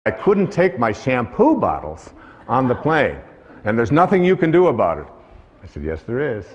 I couldn't take my shampoo bottles on the plane, and there's nothing you can do about it. I said, yes, there is.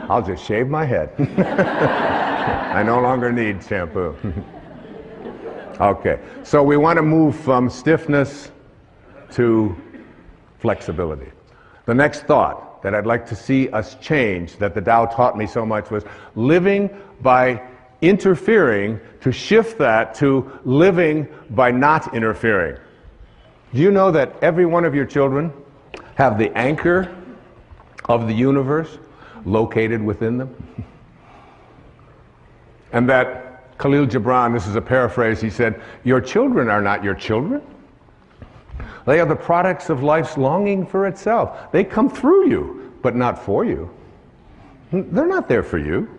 I'll just shave my head. I no longer need shampoo. Okay, so we want to move from stiffness to flexibility. The next thought that I'd like to see us change, that the Tao taught me so much, was living by interfering, to shift that to living by not interfering. Do you know that every one of your children have the anchor of the universe located within them? And that Khalil Gibran, this is a paraphrase, he said, your children are not your children. They are the products of life's longing for itself. They come through you, but not for you. They're not there for you.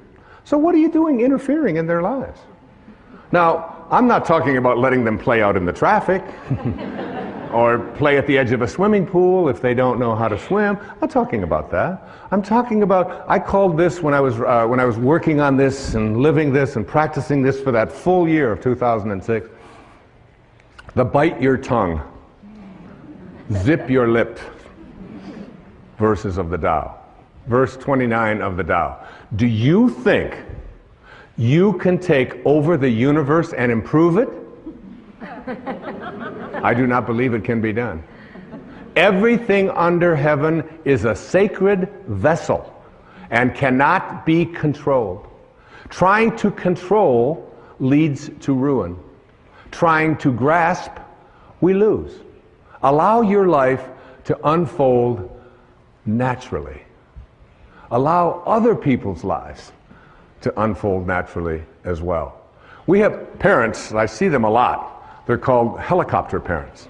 So what are you doing interfering in their lives? Now, I'm not talking about letting them play out in the traffic or play at the edge of a swimming pool if they don't know how to swim. I'm not talking about that. I'm talking about, I called this when I was working on this and living this and practicing this for that full year of 2006, the bite your tongue, zip your lip verses of the Tao. Verse 29 of the Tao. Do you think you can take over the universe and improve it? I do not believe it can be done. Everything under heaven is a sacred vessel and cannot be controlled. Trying to control leads to ruin. Trying to grasp, we lose. Allow your life to unfold naturally. Allow other people's lives to unfold naturally as well. We have parents, I see them a lot, they're called helicopter parents.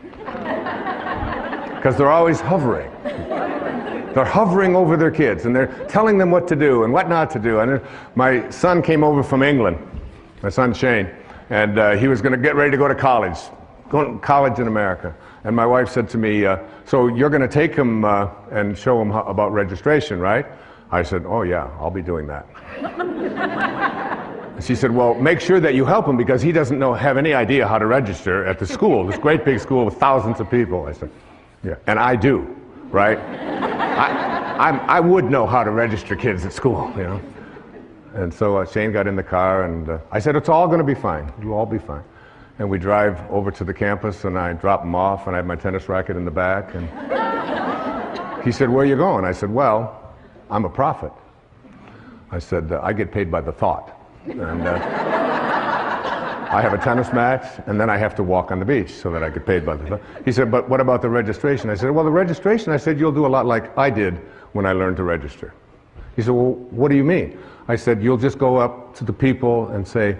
Because they're always hovering. They're hovering over their kids and they're telling them what to do and what not to do. And my son came over from England, my son Shane, and he was going to get ready to go to college, going to college in America. And my wife said to me, so you're going to take him and show him about registration, right? I said, oh yeah, I'll be doing that. She said, well, make sure that you help him because he doesn't have any idea how to register at the school, this great big school with thousands of people. I said, yeah, and I do, right? I would know how to register kids at school, you know. And so Shane got in the car and I said, it's all going to be fine. It'll all be fine. And we drive over to the campus and I drop him off and I have my tennis racket in the back. And he said, where are you going? I said, well, I'm a prophet. I said, I get paid by the thought. And I have a tennis match, and then I have to walk on the beach so that I get paid by the thought. He said, but what about the registration? I said, well, the registration, I said, you'll do a lot like I did when I learned to register. He said, well, what do you mean? I said, you'll just go up to the people and say,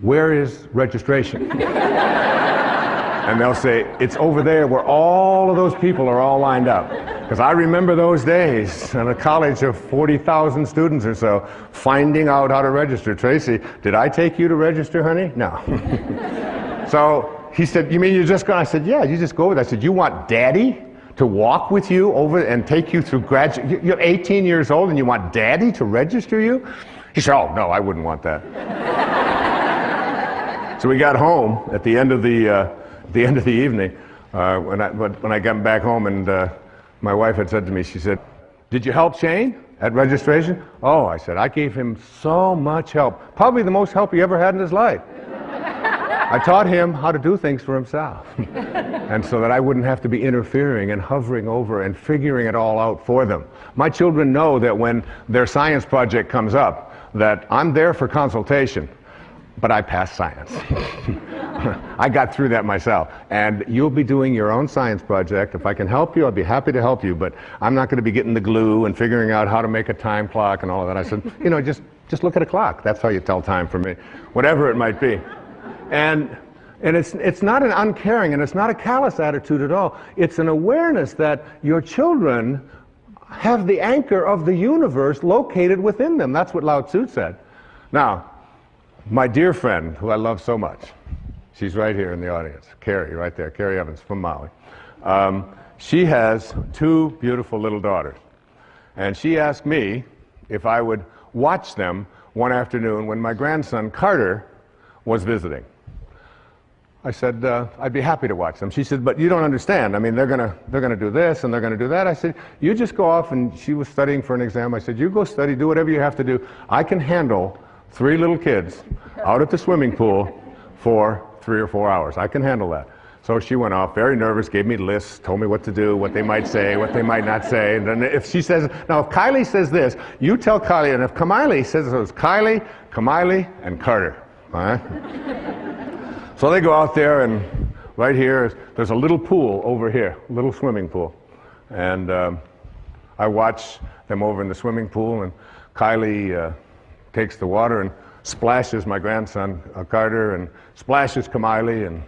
where is registration? And they'll say, it's over there where all of those people are all lined up. Because I remember those days in a college of 40,000 students or so, finding out how to register. Tracy, did I take you to register, honey? No. So he said, you mean you're just going? I said, yeah, you just go with it. I said, you want daddy to walk with you over and take you through graduate? You're 18 years old and you want daddy to register you? He said, oh, no, I wouldn't want that. So we got home at the end of the evening, when I got back home, and my wife had said to me, she said, did you help Shane at registration? Oh, I said, I gave him so much help. Probably the most help he ever had in his life. I taught him how to do things for himself. And so that I wouldn't have to be interfering and hovering over and figuring it all out for them. My children know that when their science project comes up, that I'm there for consultation. But I passed science. I got through that myself. And you'll be doing your own science project. If I can help you, I'll be happy to help you. But I'm not going to be getting the glue and figuring out how to make a time clock and all of that. I said, you know, just look at a clock. That's how you tell time for me. Whatever it might be. And it's not an uncaring and it's not a callous attitude at all. It's an awareness that your children have the anchor of the universe located within them. That's what Lao Tzu said. Now, my dear friend, who I love so much, she's right here in the audience, Carrie, right there, Carrie Evans from Maui. She has two beautiful little daughters. And she asked me if I would watch them one afternoon when my grandson, Carter, was visiting. I said, I'd be happy to watch them. She said, but you don't understand. I mean, they're gonna do this and they're gonna do that. I said, you just go off, and she was studying for an exam. I said, you go study, do whatever you have to do. I can handle 3 little kids out at the swimming pool for 3 or 4 hours. I can handle that. So she went off, very nervous, gave me lists, told me what to do, what they might say, what they might not say. And then if she says, now if Kylie says this, you tell Kylie, and if Kamiley says it was Kylie, Kamiley, and Carter. All right? So they go out there, and right here, there's a little pool over here, a little swimming pool. And I watch them over in the swimming pool, and Kylie takes the water and splashes my grandson, Carter, and splashes Kamiley, and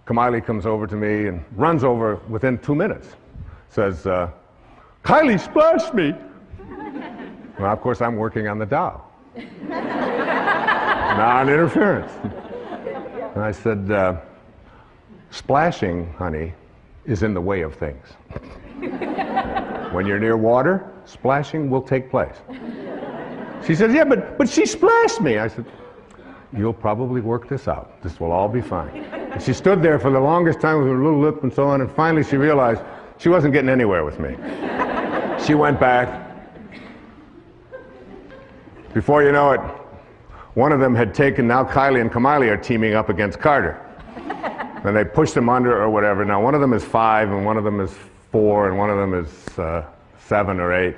Kamiley comes over to me and runs over within 2 minutes. Says, Kylie splashed me. Well, of course, I'm working on the Tao. Non-interference. And I said, splashing, honey, is in the way of things. When you're near water, splashing will take place. She said, yeah, but she splashed me. I said, you'll probably work this out. This will all be fine. And she stood there for the longest time with her little lip and so on, and finally she realized she wasn't getting anywhere with me. She went back. Before you know it, one of them had taken, now Kylie and Kamiley are teaming up against Carter. And they pushed him under or whatever. Now one of them is 5, and one of them is 4, and one of them is 7 or 8.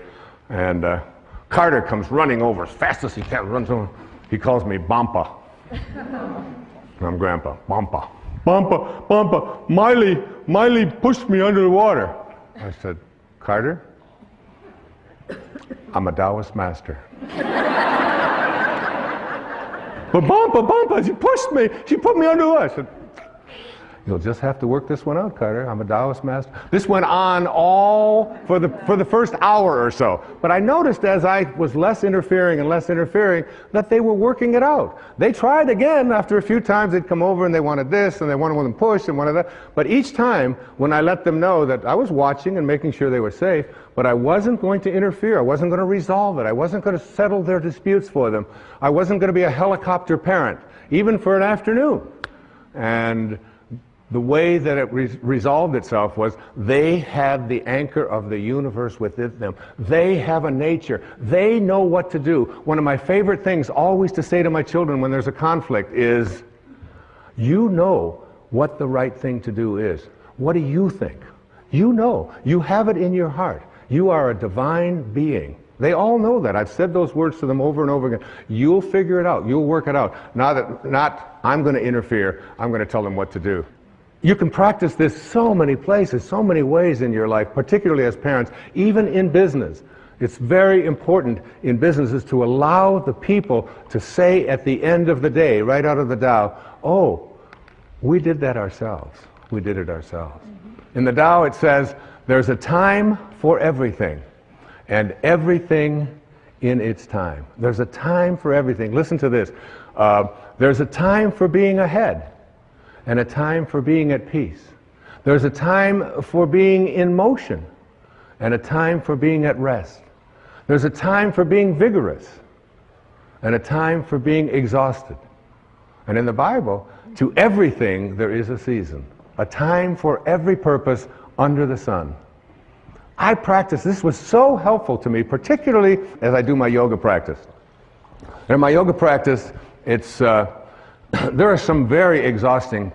And Carter comes running over as fast as he can, runs over. He calls me Bampa. I'm Grandpa. Bampa. Bampa, Bampa, Miley pushed me under the water. I said, Carter, I'm a Taoist master. But Bampa, she pushed me. She put me under the water. I said, you'll just have to work this one out, Carter. I'm a Taoist master. This went on all for the first hour or so. But I noticed as I was less interfering and less interfering that they were working it out. They tried again after a few times. They'd come over and they wanted this and they wanted them pushed and wanted that. But each time when I let them know that I was watching and making sure they were safe, but I wasn't going to interfere. I wasn't going to resolve it. I wasn't going to settle their disputes for them. I wasn't going to be a helicopter parent, even for an afternoon. And the way that it resolved itself was they had the anchor of the universe within them. They have a nature. They know what to do. One of my favorite things always to say to my children when there's a conflict is, you know what the right thing to do is. What do you think? You know. You have it in your heart. You are a divine being. They all know that. I've said those words to them over and over again. You'll figure it out. You'll work it out. Not I'm going to interfere. I'm going to tell them what to do. You can practice this so many places, so many ways in your life, particularly as parents, even in business. It's very important in businesses to allow the people to say at the end of the day, right out of the Tao, oh, we did that ourselves. We did it ourselves. In the Tao it says, there's a time for everything, and everything in its time. There's a time for everything. Listen to this. There's a time for being ahead, and a time for being at peace. There's a time for being in motion, and a time for being at rest. There's a time for being vigorous, and a time for being exhausted. And in the Bible, to everything there is a season, a time for every purpose under the sun. I practice, this was so helpful to me, particularly as I do my yoga practice. In my yoga practice, it's there are some very exhausting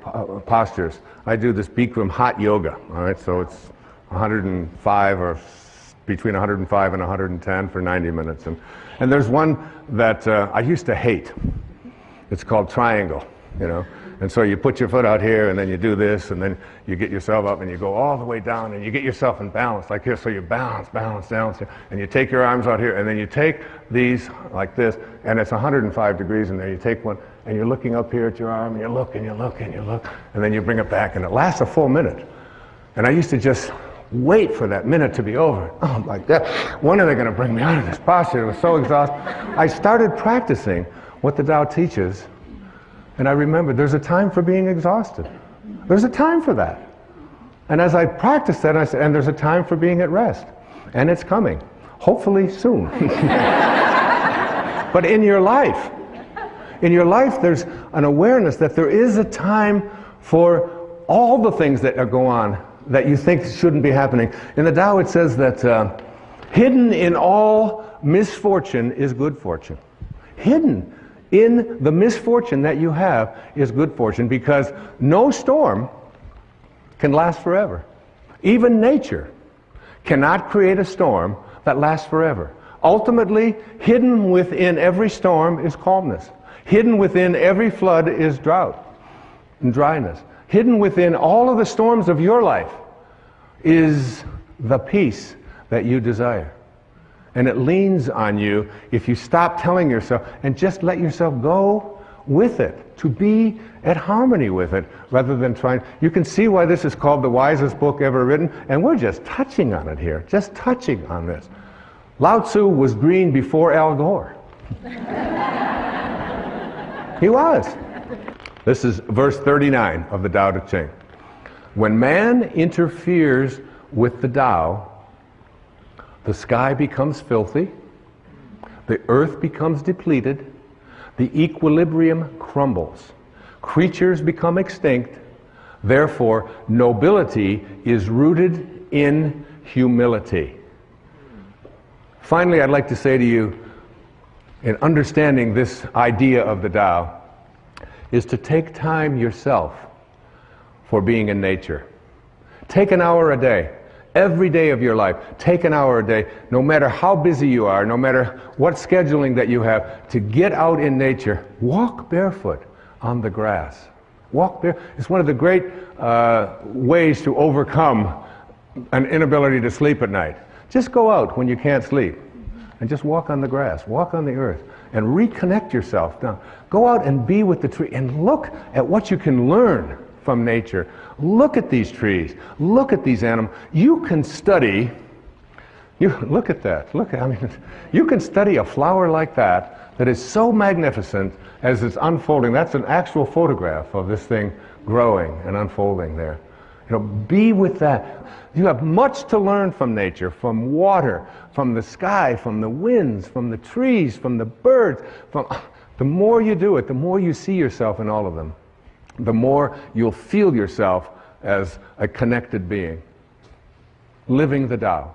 postures. I do this Bikram hot yoga, all right? So it's 105 or between 105 and 110 for 90 minutes. And there's one that I used to hate. It's called triangle, you know? And so you put your foot out here, and then you do this, and then you get yourself up, and you go all the way down, and you get yourself in balance like this. So you balance, and you take your arms out here, and then you take these like this, and it's 105 degrees in there. You take one, and you're looking up here at your arm, and you look, and you look, and you look, and then you bring it back, and it lasts a full minute. And I used to just wait for that minute to be over. Oh, like that. When are they going to bring me out of this posture? It was so exhausting. I started practicing what the Tao teaches. And I remembered there's a time for being exhausted. There's a time for that. And as I practiced that, I said, and there's a time for being at rest. And it's coming. Hopefully soon. But in your life, there's an awareness that there is a time for all the things that go on that you think shouldn't be happening. In the Tao it says that hidden in all misfortune is good fortune. Hidden in the misfortune that you have is good fortune, because no storm can last forever. Even nature cannot create a storm that lasts forever. Ultimately, hidden within every storm is calmness. Hidden within every flood is drought and dryness. Hidden within all of the storms of your life is the peace that you desire. And it leans on you if you stop telling yourself and just let yourself go with it, to be at harmony with it, rather than trying. You can see why this is called the wisest book ever written, and we're just touching on it here, just touching on this. Lao Tzu was green before Al Gore. He was. This is verse 39 of the Tao Te Ching. When man interferes with the Tao, the sky becomes filthy, the earth becomes depleted, the equilibrium crumbles, creatures become extinct, therefore nobility is rooted in humility. Finally, I'd like to say to you, in understanding this idea of the Tao, is to take time yourself for being in nature. Take an hour a day. Every day of your life, take an hour a day, no matter how busy you are, no matter what scheduling that you have, to get out in nature. Walk barefoot on the grass. Walk bare. It's one of the great ways to overcome an inability to sleep at night. Just go out when you can't sleep and just walk on the grass, walk on the earth, and reconnect yourself. Now, go out and be with the tree and look at what you can learn from nature. Look at these trees. Look at these animals. You can study. Look at that. You can study a flower like that is so magnificent as it's unfolding. That's an actual photograph of this thing growing and unfolding there. Be with that. You have much to learn from nature, from water, from the sky, from the winds, from the trees, from the birds. The more you do it, the more you see yourself in all of them. The more you'll feel yourself as a connected being, living the Tao.